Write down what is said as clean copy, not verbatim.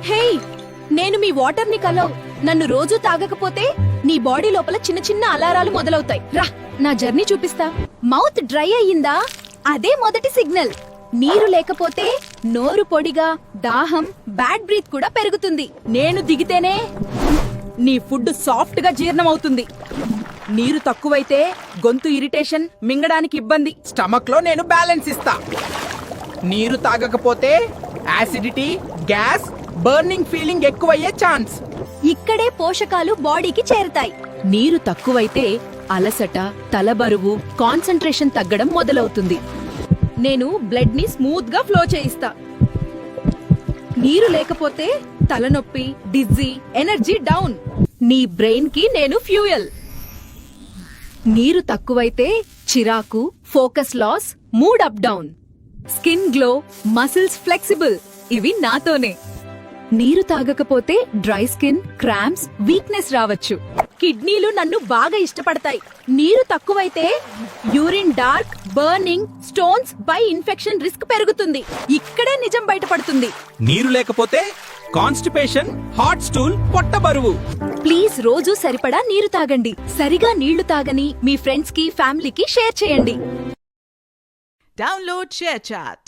Hey, నేను మీ water ని కలవ్. నన్ను రోజు తాగకపోతే నీ బాడీ లోపల చిన్న చిన్న అలారాలు మొదలవుతాయి. రా, నా జర్నీ చూపిస్తా. మౌత్ డ్రై అయ్యిందా? అదే మొదటి సిగ్నల్. నీరు లేకపోతే నోరు పొడిగా, దాహం, బ్యాడ్ బ్రీత్ కూడా పెరుగుతుంది. నేను దిగితేనే నీ ఫుడ్ సాఫ్ట్ గా జీర్ణమవుతుంది. నీరు తక్కువైతే గొంతు ఇరిటేషన్, మింగడానికి ఇబ్బంది. స్టమక్ లో నేను బ్యాలెన్స్ ఇస్తా. నీరు తాగకపోతే యాసిడిటీ, గ్యాస్, బర్నింగ్ ఫీలింగ్ ఎక్కువయ్యే ఛాన్స్. ఇక్కడే పోషకాలు బాడీకి చేరుతాయి. నీరు తక్కువైతే అలసట, తలబరువు, కాన్సంట్రేషన్ తగ్గడం మొదలవుతుంది. నేను బ్లడ్ ని స్మూత్ గా ఫ్లో చేయిస్తా. నీరు లేకపోతే తలనొప్పి, డిజ్జీ, ఎనర్జీ డౌన్. నీ బ్రెయిన్ కి నేను ఫ్యూయల్. నీరు తక్కువైతే చిరాకు, focus loss, mood up down. Skin glow, muscles flexible. ఇవి నాతోనే. నీరు తాగకపోతే డ్రై స్కిన్, క్రాంప్స్, వీక్నెస్ రావచ్చు. కిడ్నీలు నన్ను బాగా ఇష్టపడతాయి. నీరు తక్కువైతే urine dark, burning, stones, by infection risk పెరుగుతుంది. ఇక్కడే నిజం బయటపడుతుంది. నీరు లేకపోతే కాన్స్టిపేషన్, హాట్ స్టూల్, పొట్ట బరువు. ప్లీజ్ రోజు సరిపడా నీరు తాగండి. సరిగా నీళ్లు తాగని మీ ఫ్రెండ్స్ కి, ఫ్యామిలీకి షేర్ చేయండి. Download ShareChat.